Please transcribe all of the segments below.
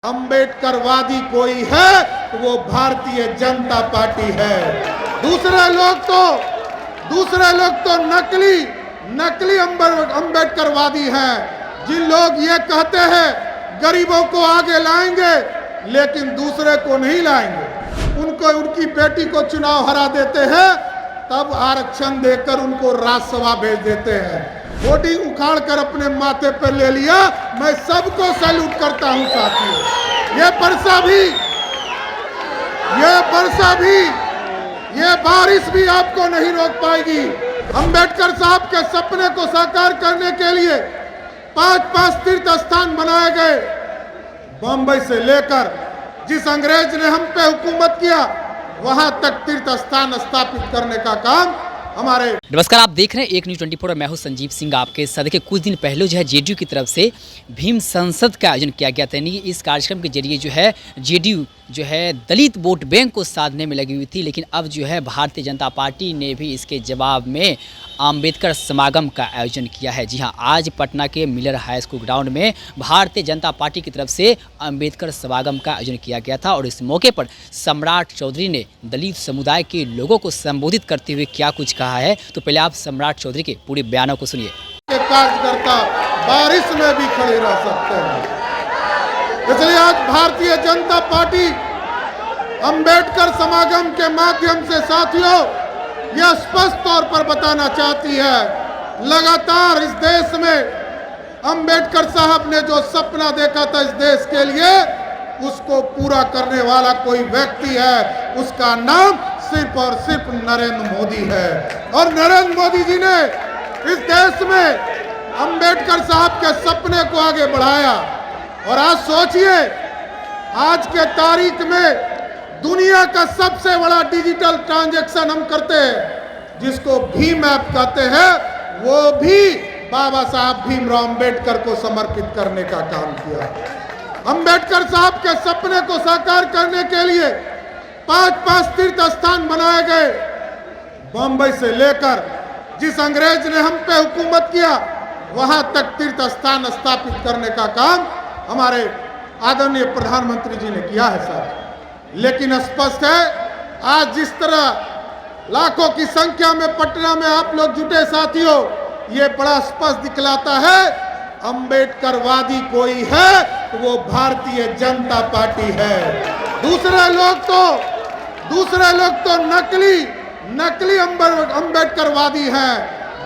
अंबेडकरवादी कोई है तो वो भारतीय जनता पार्टी है। दूसरे लोग तो नकली अंबेडकरवादी हैं। जिन लोग ये कहते हैं गरीबों को आगे लाएंगे लेकिन दूसरे को नहीं लाएंगे, उनको उनकी बेटी को चुनाव हरा देते हैं, तब आरक्षण देकर उनको राज्यसभा भेज देते हैं। वोटिंग उखाड़ कर अपने माथे पर ले लिया। मैं सबको सैल्यूट करता हूं साथियों। ये बारिश भी आपको नहीं रोक पाएगी। अंबेडकर साहब के सपने को साकार करने के लिए 5 तीर्थ स्थान बनाए गए। बम्बई से लेकर जिस अंग्रेज ने हम पे हुकूमत किया वहां तक तीर्थ स्थान स्थापित करने का काम हमारे। नमस्कार, आप देख रहे हैं एक न्यूज़ 24 और मैं हूं संजीव सिंह आपके साथ। देखिए, कुछ दिन पहले जो है जेडीयू की तरफ से भीम संसद का आयोजन किया गया था। यानी इस कार्यक्रम के जरिए जो है जेडीयू जो है दलित वोट बैंक को साधने में लगी हुई थी, लेकिन अब जो है भारतीय जनता पार्टी ने भी इसके जवाब में अंबेडकर समागम का आयोजन किया है। जी हाँ, आज पटना के मिलर हाई स्कूल ग्राउंड में भारतीय जनता पार्टी की तरफ से अंबेडकर समागम का आयोजन किया गया था और इस मौके पर सम्राट चौधरी ने दलित समुदाय के लोगों को संबोधित करते हुए क्या कुछ कहा है, तो पहले आप सम्राट चौधरी के पूरे बयानों को सुनिए। कार्यकर्ता बारिश में भी खड़े रह सकते हैं, इसलिए आज भारतीय जनता पार्टी अंबेडकर समागम के माध्यम से साथियों यह स्पष्ट तौर पर बताना चाहती है, लगातार इस देश में अंबेडकर साहब ने जो सपना देखा था इस देश के लिए, उसको पूरा करने वाला कोई व्यक्ति है, उसका नाम सिर्फ और सिर्फ नरेंद्र मोदी है। और नरेंद्र मोदी जी ने इस देश में अंबेडकर साहब के सपने को आगे बढ़ाया। और आज सोचिए, आज के तारीख में दुनिया का सबसे बड़ा डिजिटल ट्रांजैक्शन हम करते हैं, जिसको भीम ऐप कहते हैं, वो भी बाबा साहब भीमराव अंबेडकर को समर्पित करने का काम किया। अंबेडकर साहब के सपने को साकार करने के लिए 5 तीर्थ स्थान बनाए गए। बम्बई से लेकर जिस अंग्रेज ने हम पे हुकूमत किया वहां तक तीर्थ स्थान स्थापित करने का काम हमारे आदरणीय प्रधानमंत्री जी ने किया है साहब। लेकिन स्पष्ट है, आज जिस तरह लाखों की संख्या में पटना में आप लोग जुटे साथियों, ये बड़ा स्पष्ट दिखलाता है अंबेडकरवादी कोई है तो वो भारतीय जनता पार्टी है। दूसरे लोग तो नकली अंबेडकरवादी हैं।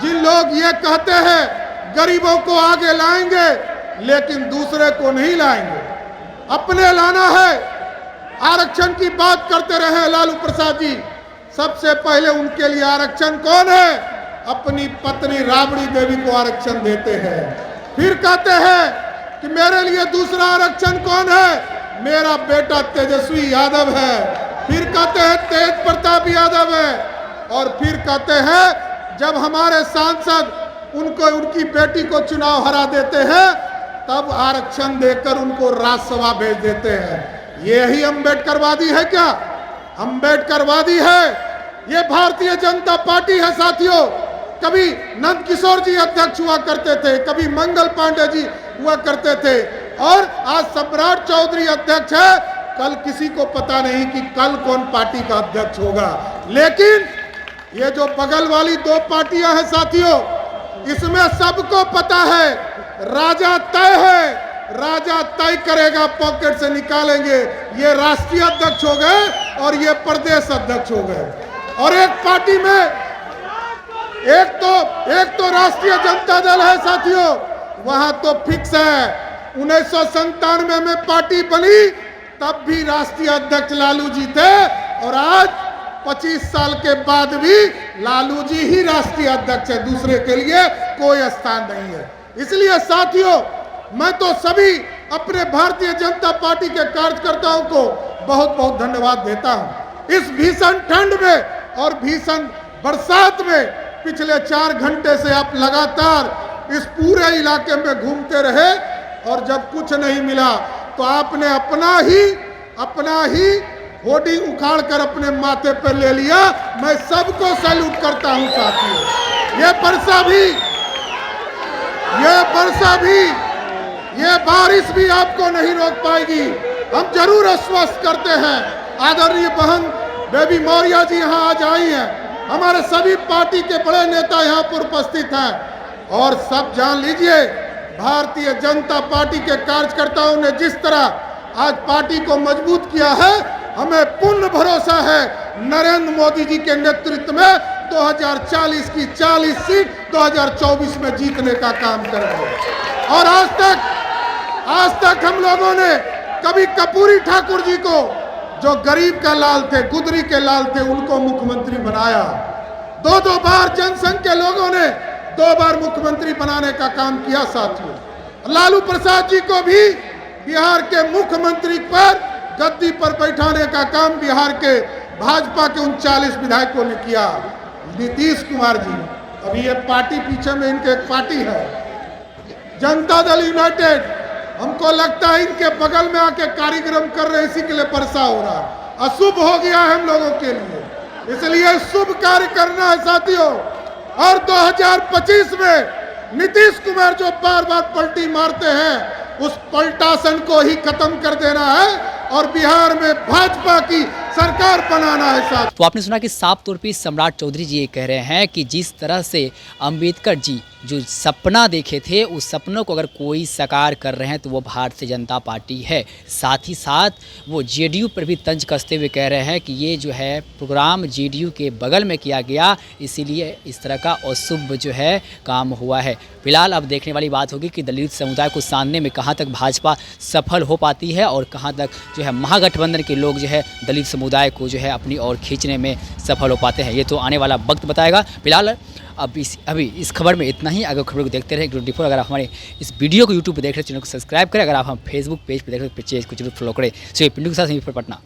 जिन लोग ये कहते हैं गरीबों को आगे लाएंगे लेकिन दूसरे को नहीं लाएंगे, अपने लाना है। आरक्षण की बात करते रहे लालू प्रसाद जी, सबसे पहले उनके लिए आरक्षण कौन है? अपनी पत्नी राबड़ी देवी को आरक्षण देते हैं। फिर कहते हैं कि मेरे लिए दूसरा आरक्षण कौन है? मेरा बेटा तेजस्वी यादव है। फिर कहते हैं तेज प्रताप यादव है। और फिर कहते हैं जब हमारे सांसद उनको उनकी बेटी को चुनाव हरा देते हैं, तब आरक्षण देकर उनको राज्यसभा भेज देते हैं। यही अंबेडकरवादी है क्या? अंबेडकरवादी है ये भारतीय जनता पार्टी है साथियों। कभी नंद किशोर जी अध्यक्ष हुआ करते थे, कभी मंगल पांडे जी हुआ करते थे, और आज सम्राट चौधरी अध्यक्ष है। कल किसी को पता नहीं कि कल कौन पार्टी का अध्यक्ष होगा। लेकिन ये जो बगल वाली 2 पार्टियां हैं साथियों, इसमें सबको पता है राजा तय है, राजा तय करेगा, पॉकेट से निकालेंगे। ये राष्ट्रीय अध्यक्ष हो गए और ये प्रदेश अध्यक्ष हो गए। और एक पार्टी में एक तो राष्ट्रीय जनता दल है साथियों, वहां तो फिक्स है। 1997 में पार्टी बनी तब भी राष्ट्रीय अध्यक्ष लालू जी थे, और आज 25 साल के बाद भी लालू जी ही राष्ट्रीय अध्यक्ष है, दूसरे के लिए कोई स्थान नहीं है। इसलिए साथियों, मैं तो सभी अपने भारतीय जनता पार्टी के कार्यकर्ताओं को बहुत बहुत धन्यवाद देता हूं। इस भीषण ठंड में और भीषण बरसात में पिछले 4 घंटे से आप लगातार इस पूरे इलाके में घूमते रहे, और जब कुछ नहीं मिला तो आपने अपना ही होर्डिंग उखाड़ कर अपने माथे पर ले लिया। मैं सबको सैल्यूट करता हूं साथियों। ये वर्षा भी ये बारिश भी आपको नहीं रोक पाएगी। हम जरूर आश्वस्त करते हैं। आदरणीय बहन बेबी मौर्य जी यहाँ आज आई हैं। हमारे सभी पार्टी के बड़े नेता यहाँ पर उपस्थित हैं और सब जान लीजिए भारतीय जनता पार्टी के कार्यकर्ताओं ने जिस तरह आज पार्टी को मजबूत किया है, हमें पूर्ण भरोसा है नरेंद्र मोदी जी के नेतृत्व में 2040 की 40 सीट 2024 में जीतने का काम करेंगे। और आज तक हम लोगों ने कभी कर्पूरी ठाकुर जी को, जो गरीब का लाल थे, गुदरी के लाल थे, उनको मुख्यमंत्री बनाया। दो बार जनसंघ के लोगों ने 2 बार मुख्यमंत्री बनाने का काम किया साथियों। लालू प्रसाद जी को भी बिहार के मुख्यमंत्री पर गद्दी पर बैठाने का काम बिहार के भाजपा के 39 विधायकों ने किया। नीतीश कुमार जी, अभी ये पार्टी पीछे में इनके एक पार्टी है जनता दल यूनाइटेड, हमको लगता है इनके बगल में आके कार्यक्रम कर रहे हैं, इसी के लिए परेशान हो रहा है। अशुभ हो गया है हम लोगों के लिए, इसलिए शुभ कार्य करना है साथियों। और 2025 में नीतीश कुमार जो बार बार पलटी मारते हैं, उस पलटासन को ही खत्म कर देना है और बिहार में भाजपा की सरकार बनाना है साथ। तो आपने सुना कि साफ तौर पे सम्राट चौधरी जी ये कह रहे हैं कि जिस तरह से अंबेडकर जी जो सपना देखे थे, उस सपनों को अगर कोई साकार कर रहे हैं तो वो भारतीय जनता पार्टी है। साथ ही साथ वो जेडीयू पर भी तंज कसते हुए कह रहे हैं कि ये जो है प्रोग्राम जेडीयू के बगल में किया गया, इसीलिए इस तरह का अशुभ जो है काम हुआ है। फिलहाल अब देखने वाली बात होगी कि दलित समुदाय को साधने में कहाँ तक भाजपा सफल हो पाती है और कहाँ तक जो है महागठबंधन के लोग जो है दलित समुदाय को जो है अपनी ओर खींचने में सफल हो पाते हैं। ये तो आने वाला वक्त बताएगा। फिलहाल अभी इस खबर में इतना ही। अगर खबर को देखते रहे 24, अगर आप हमारे इस वीडियो को यूट्यूब पर देख रहे हैं चैनल को सब्सक्राइब करें, अगर आप हम फेसबुक पेज पर देख रहे हैं पेज को जरूर फॉलो करें। सो ये पिंटू के साथ पटना।